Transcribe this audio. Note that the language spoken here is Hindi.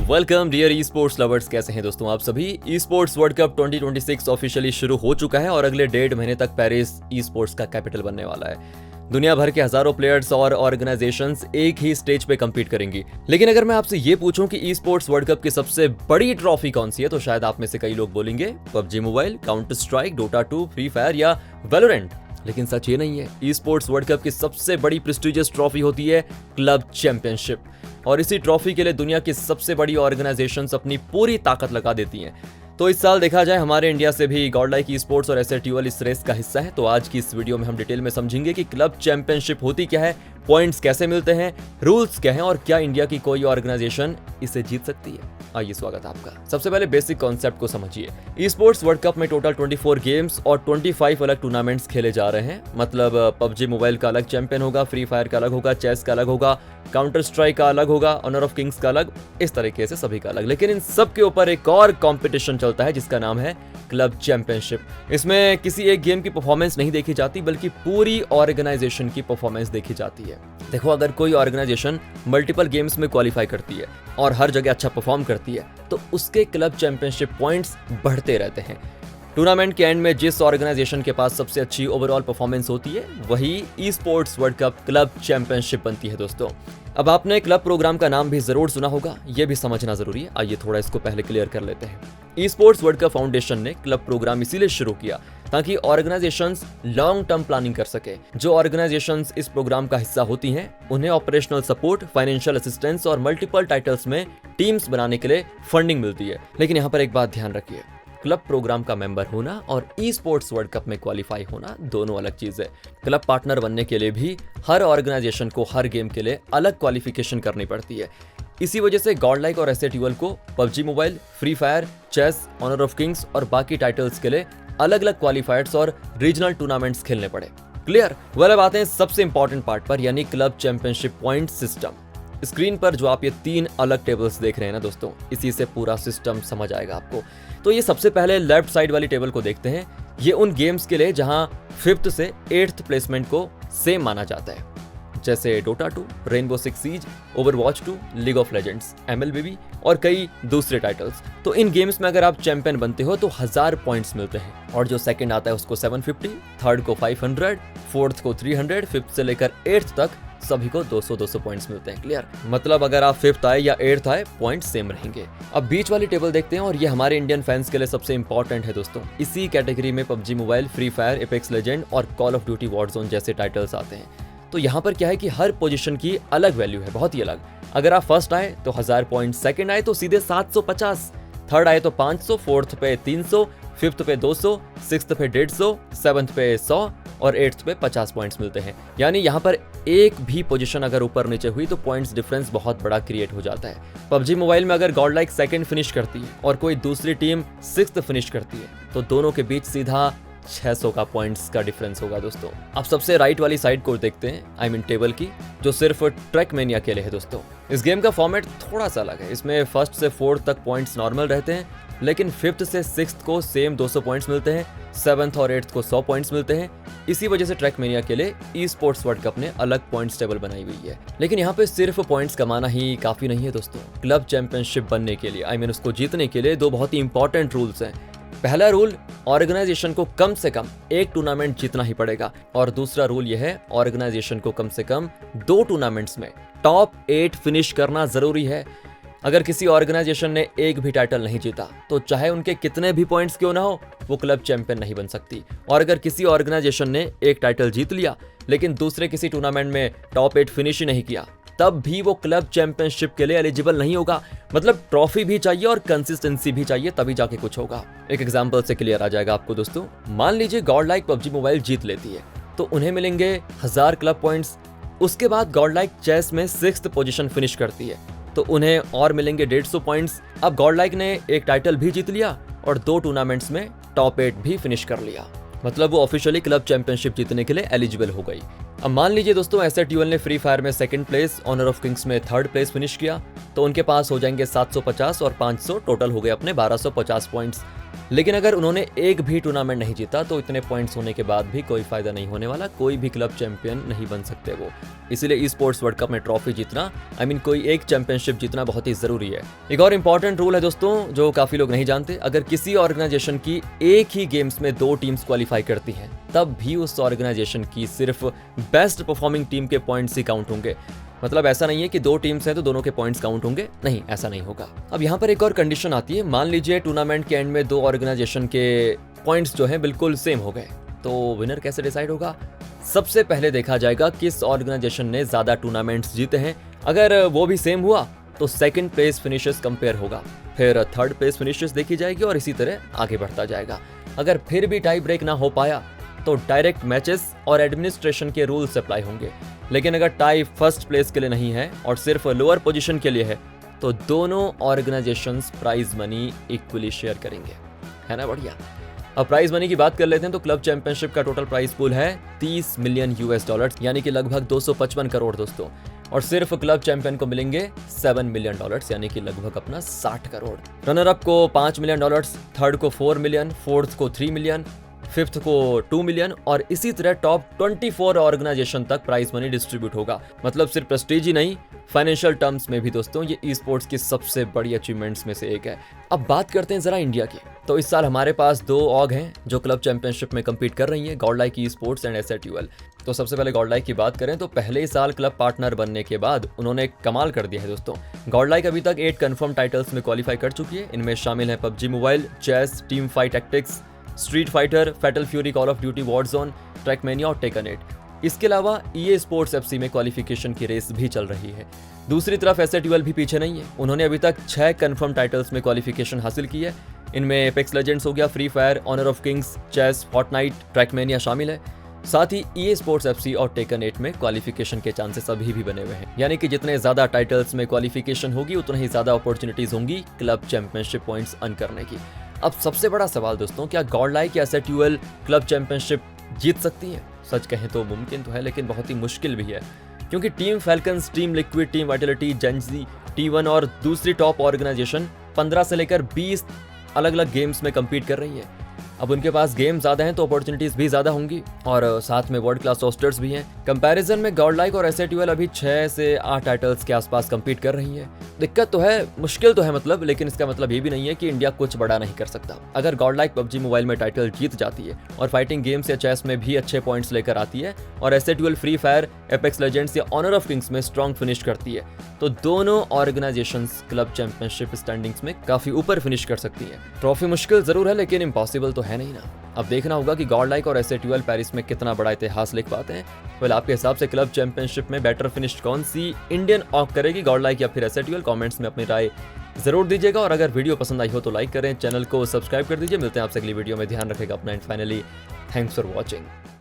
Welcome dear esports lovers. कैसे हैं दोस्तों आप सभी। Esports world cup 2026 officially शुरू हो चुका है और अगले 1.5 महीने तक पेरिस ई स्पोर्ट्स का कैपिटल बनने वाला है। दुनिया भर के हजारों प्लेयर्स और ऑर्गेनाइजेशंस एक ही स्टेज पे कम्पीट करेंगी। लेकिन अगर मैं आपसे ये पूछूं कि ई स्पोर्ट्स वर्ल्ड कप की सबसे बड़ी ट्रॉफी कौन सी है, तो शायद आप में से कई लोग बोलेंगे PUBG mobile, counter strike, Dota 2, free fire या वेलोरेंट। लेकिन सच ये नहीं है। ई स्पोर्ट्स वर्ल्ड कप की सबसे बड़ी प्रेस्टिजियस ट्रॉफी होती है क्लब चैंपियनशिप, और इसी ट्रॉफी के लिए दुनिया की सबसे बड़ी ऑर्गेनाइजेशंस अपनी पूरी ताकत लगा देती हैं। तो इस साल देखा जाए हमारे इंडिया से भी गॉडलाइक ई स्पोर्ट्स और एसएटीएल इस रेस का हिस्सा है। तो आज की इस वीडियो में हम डिटेल में समझेंगे कि क्लब चैंपियनशिप होती क्या है, पॉइंट्स कैसे मिलते हैं, रूल्स क्या हैं और क्या इंडिया की कोई ऑर्गेनाइजेशन इसे जीत सकती है। आइए, स्वागत आपका। सबसे पहले बेसिक कॉन्सेप्ट को समझिए। ई स्पोर्ट्स वर्ल्ड कप में टोटल 24 गेम्स और 25 अलग टूर्नामेंट्स खेले जा रहे हैं। मतलब पबजी मोबाइल का अलग चैंपियन होगा, फ्री फायर का अलग होगा, चेस का अलग होगा, काउंटर स्ट्राइक का अलग होगा, ऑनर ऑफ किंग्स का अलग, इस तरीके से सभी का अलग। लेकिन इन सब के ऊपर एक और कंपटीशन चलता है जिसका नाम है क्लब चैंपियनशिप। इसमें किसी एक गेम की परफॉर्मेंस नहीं देखी जाती बल्कि पूरी ऑर्गेनाइजेशन की परफॉर्मेंस देखी जाती है। देखो, अगर कोई ऑर्गेनाइजेशन मल्टीपल गेम्स में क्वालिफाई करती है और हर जगह अच्छा परफॉर्म करती है तो उसके क्लब चैंपियनशिप पॉइंट्स बढ़ते रहते हैं। टूर्नामेंट के एंड में जिस ऑर्गेनाइजेशन के पास सबसे अच्छी ओवरऑल परफॉर्मेंस होती है वही e sports world cup club championship बनती है दोस्तों। अब आपने क्लब प्रोग्राम का नाम भी जरूर सुना होगा, यह भी समझना जरूरी है। आइए थोड़ा इसको पहले क्लियर कर लेते हैं। E sports world cup foundation ने क्लब प्रोग्राम इसीलिए शुरू किया ताकि ऑर्गेनाइजेशंस लॉन्ग टर्म प्लानिंग कर सके। जो ऑर्गेनाइजेशंस इस प्रोग्राम का हिस्सा होती हैं उन्हें ऑपरेशनल सपोर्ट, फाइनेंशियल असिस्टेंस और मल्टीपल टाइटल्स में टीम्स बनाने के लिए फंडिंग मिलती है। लेकिन यहाँ पर एक बात ध्यान रखिए, क्लब प्रोग्राम का मेंबर होना और ई स्पोर्ट्स वर्ल्ड कप में क्वालिफाई होना दोनों अलग चीज है। क्लब पार्टनर बनने के लिए भी हर ऑर्गेनाइजेशन को हर गेम के लिए अलग क्वालिफिकेशन करनी पड़ती है। इसी वजह से गॉडलाइक और एसएटीएल को PUBG mobile, free fire, chess, Honor of Kings और बाकी टाइटल्स के लिए अलग अलग क्वालिफायर्स और रीजनल टूर्नामेंट्स खेलने पड़े। क्लियर? वेल, अब आते हैं सबसे इंपॉर्टेंट पार्ट पर, यानी club championship point system. Screen पर जो आप ये 3 अलग टेबल्स देख रहे हैं ना दोस्तों, इसी से पूरा सिस्टम समझ आएगा आपको। तो ये सबसे पहले लेफ्ट साइड वाली टेबल को देखते हैं। ये उन गेम्स के लिए जहां 5th से 8th प्लेसमेंट को सेम माना जाता है, जैसे Dota 2, Rainbow Six Siege, Overwatch 2, League of Legends, MLBB और कई दूसरे टाइटल्स। तो इन गेम्स में अगर आप चैंपियन बनते हो तो 1000 पॉइंट्स मिलते हैं, और जो सेकंड आता है उसको 750, थर्ड को 500, फोर्थ को 300, 5th से लेकर 8th तक सभी को 200 पॉइंट्स मिलते हैं। क्लियर? मतलब अगर आप 5th आए या 8th आए, पॉइंट सेम रहेंगे। अब बीच वाली टेबल देखते हैं, और ये हमारे इंडियन फैंस के लिए सबसे इंपॉर्टेंट है दोस्तों। इसी कैटेगरी में PUBG mobile, free fire, apex legend और कॉल ऑफ ड्यूटी वॉरज़ोन जैसे टाइटल्स आते हैं। तो यहाँ पर क्या है कि हर पोजीशन की अलग वैल्यू है, बहुत ही अलग। अगर आप फर्स्ट आए तो 1000 पॉइंट, सेकंड आए तो सीधे 750, थर्ड आए तो 500, फोर्थ पे 300, 5th पे 200, 6th पे 150, 7th पे 100 और 8th पे 50 पॉइंट्स मिलते हैं। यानी यहाँ पर एक भी पोजीशन अगर ऊपर नीचे हुई तो पॉइंट्स डिफरेंस बहुत बड़ा क्रिएट हो जाता है। पबजी मोबाइल में अगर गॉडलाइक सेकंड फिनिश करती है और कोई दूसरी टीम 6th फिनिश करती है तो दोनों के बीच सीधा 600 का पॉइंट्स का डिफरेंस होगा दोस्तों। अब सबसे राइट वाली साइड को देखते हैं, आई मीन टेबल की, जो सिर्फ ट्रैक मेनिया के लिए है दोस्तों। इस गेम का फॉर्मेट थोड़ा सा अलग है। इसमें 1st से 4th तक पॉइंट्स नॉर्मल रहते हैं, लेकिन 5th से 6th को सेम 200 पॉइंट्स मिलते हैं, 7th और 8th को 100 पॉइंट्स मिलते हैं। इसी वजह से ट्रैक मेनिया के लिए ई स्पोर्ट्स वर्ल्ड कप ने अलग पॉइंट्स टेबल बनाई हुई है। लेकिन यहाँ पे सिर्फ पॉइंट्स कमाना ही काफी नहीं है दोस्तों। क्लब चैंपियनशिप बनने के लिए, आई मीन उसको जीतने के लिए, 2 बहुत ही इंपॉर्टेंट रूल्स हैं। पहला रूल, ऑर्गेनाइजेशन को कम से कम एक टूर्नामेंट जीतना ही पड़ेगा, और दूसरा रूल यह है, ऑर्गेनाइजेशन को कम से कम 2 टूर्नामेंट्स में टॉप 8 फिनिश करना जरूरी है। अगर किसी ऑर्गेनाइजेशन ने एक भी टाइटल नहीं जीता तो चाहे उनके कितने भी पॉइंट्स क्यों ना हो, वो क्लब चैंपियन नहीं बन सकती। और अगर किसी ऑर्गेनाइजेशन ने एक टाइटल जीत लिया लेकिन दूसरे किसी टूर्नामेंट में टॉप 8 फिनिश ही नहीं किया, तब भी वो क्लब चैंपियनशिप के लिए एलिजिबल नहीं होगा। मतलब ट्रॉफी भी चाहिए और कंसिस्टेंसी भी चाहिए, तभी जाके कुछ होगा। एक एग्जांपल से क्लियर आ जाएगा आपको दोस्तों। मान लीजिए गॉडलाइक पबजी मोबाइल जीत लेती है तो उन्हें मिलेंगे 1000 क्लब पॉइंट्स। उसके बाद गॉडलाइक चेस में 6th पोजीशन फिनिश करती है तो उन्हें और मिलेंगे 150 पॉइंट्स। अब गॉडलाइक ने एक टाइटल भी जीत लिया और 2 टूर्नामेंट्स में टॉप 8 भी फिनिश कर लिया, मतलब वो ऑफिशियली क्लब चैंपियनशिप जीतने के लिए एलिजिबल हो गई। अब मान लीजिए दोस्तों एसएटीएल ने फ्री फायर में 2nd place, honour of Kings में 3rd प्लेस फिनिश किया, तो उनके पास हो जाएंगे 750 और 500, टोटल हो गए अपने 1250 पॉइंट्स। लेकिन अगर उन्होंने एक भी टूर्नामेंट नहीं जीता तो इतने पॉइंट्स होने के बाद भी कोई फायदा नहीं होने वाला, कोई भी क्लब चैंपियन नहीं बन सकते वो। इसीलिए ई स्पोर्ट्स वर्ल्ड कप में ट्रॉफी जीतना, कोई एक चैंपियनशिप जीतना बहुत ही जरूरी है। एक और इंपॉर्टेंट रूल है दोस्तों जो काफी लोग नहीं जानते, अगर किसी ऑर्गेनाइजेशन की एक ही गेम्स में 2 टीम्स क्वालिफाई करती हैं तब भी उस ऑर्गेनाइजेशन की सिर्फ बेस्ट परफॉर्मिंग टीम के पॉइंट्स ही काउंट होंगे। मतलब ऐसा नहीं है कि 2 टीम्स हैं तो दोनों के पॉइंट्स काउंट होंगे, नहीं, ऐसा नहीं होगा। अब यहाँ पर एक और कंडीशन आती है, मान लीजिए टूर्नामेंट के एंड में 2 ऑर्गेनाइजेशन के पॉइंट्स जो हैं बिल्कुल सेम हो गए, तो विनर कैसे डिसाइड होगा? सबसे पहले देखा जाएगा किस ऑर्गेनाइजेशन ने ज्यादा टूर्नामेंट्स जीते हैं। अगर वो भी सेम हुआ तो सेकंड प्लेस फिनिशर्स कंपेयर होगा, फिर थर्ड प्लेस फिनिशर्स देखी जाएगी और इसी तरह आगे बढ़ता जाएगा। अगर फिर भी टाई ब्रेक ना हो पाया तो डायरेक्ट मैचेस और एडमिनिस्ट्रेशन के रूल्स अप्लाई होंगे। लेकिन अगर टाई फर्स्ट प्लेस के लिए नहीं है और सिर्फ लोअर पोजीशन के लिए है तो दोनों organisations prize money equally share करेंगे, है ना बढ़िया। अब प्राइज मनी की बात कर लेते हैं तो क्लब चैंपियनशिप का टोटल प्राइस पूल है 30 मिलियन $, यानी कि लगभग 255 करोड़ दोस्तों। और सिर्फ क्लब चैंपियन को मिलेंगे $7 मिलियन, यानी कि लगभग अपना 60 करोड़। रनर अप को $5 मिलियन, थर्ड को $4 मिलियन, फोर्थ को $3 मिलियन, फिफ्थ को $2 मिलियन और इसी तरह टॉप 24 ऑर्गेनाइजेशन तक प्राइज मनी डिस्ट्रीब्यूट होगा। मतलब सिर्फ प्रेस्टीज ही नहीं, फाइनेंशियल टर्म्स में भी दोस्तों ये ई स्पोर्ट्स की सबसे बड़ी अचीवमेंट्स में से एक है। अब बात करते हैं जरा इंडिया की। तो इस साल हमारे पास 2 ऑर्ग हैं जो क्लब चैंपियनशिप में कम्पीट कर रही हैं, Godlike e sports and SATUL। तो सबसे पहले गॉडलाइक की बात करें तो पहले ही साल क्लब पार्टनर बनने के बाद उन्होंने कमाल कर दिया है दोस्तों। गॉडलाइक अभी तक 8 कंफर्म टाइटल्स में क्वालिफाई कर चुकी है। इनमें शामिल है PUBG Mobile, chess, Teamfight Tactics, Street Fighter, Fatal Fury, Call of Duty Warzone, Trackmania और टेकन8। इसके अलावा EA स्पोर्ट्स FC में क्वालिफिकेशन की रेस भी चल रही है। दूसरी तरफ SATUL भी पीछे नहीं है, उन्होंने अभी तक 6 कंफर्म टाइटल्स में क्वालिफिकेशन हासिल की है। इनमें एपेक्स लेजेंड्स हो गया, Free Fire, Honor of Kings, chess, Fortnite, Trackmania शामिल है। साथ ही EA स्पोर्ट्स FC और टेकन8 में क्वालिफिकेशन के चांसेस अभी भी बने हुए हैं, यानी कि जितने ज्यादा टाइटल्स में क्वालिफिकेशन होगी उतना ही ज्यादा अपॉर्चुनिटीज होंगी क्लब चैंपियनशिप पॉइंट्स अर्न करने की। अब सबसे बड़ा सवाल दोस्तों, क्या गॉडलाइक या SATUL क्लब चैंपियनशिप जीत सकती है? सच कहें तो मुमकिन तो है लेकिन बहुत ही मुश्किल भी है, क्योंकि team falcons, team liquid, team Vitality, Gen Z, T1 और दूसरी टॉप ऑर्गेनाइजेशन 15 से लेकर 20 अलग अलग गेम्स में कम्पीट कर रही है। अब उनके पास गेम ज्यादा हैं तो अपॉर्चुनिटीज भी ज्यादा होंगी और साथ में वर्ल्ड क्लास रोस्टर्स भी हैं। कंपैरिजन में गॉडलाइक और SATUL अभी 6 से 8 टाइटल्स के आसपास कम्पीट कर रही है। दिक्कत तो है, मुश्किल तो है मतलब, लेकिन इसका मतलब ये भी नहीं है कि इंडिया कुछ बड़ा नहीं कर सकता। अगर गॉडलाइक PUBG मोबाइल में टाइटल जीत जाती है और फाइटिंग गेम्स या चेस में भी अच्छे पॉइंट्स लेकर आती है और SATUL free fire, apex legends या ऑनर ऑफ किंग्स में स्ट्रॉन्ग फिनिश करती है तो दोनों ऑर्गेनाइजेशंस क्लब चैंपियनशिप स्टैंडिंग्स में काफी ऊपर फिनिश कर सकती है। ट्रॉफी मुश्किल जरूर है लेकिन इम्पॉसिबल तो है नहीं ना। अब देखना होगा कि गॉडलाइक और SATUL पेरिस में कितना बड़ा इतिहास लिख पाते हैं। वेल, आपके हिसाब से क्लब चैंपियनशिप में बेटर फिनिश कौन सी इंडियन ऑफ करेगी, गॉडलाइक या फिर SATUL? कमेंट्स में अपनी राय जरूर दीजिएगा और अगर वीडियो पसंद आई हो तो लाइक करें, चैनल को सब्सक्राइब कर दीजिए। मिलते हैं आपसे अगली वीडियो में, ध्यान रखेगा अपना and finally thanks for watching.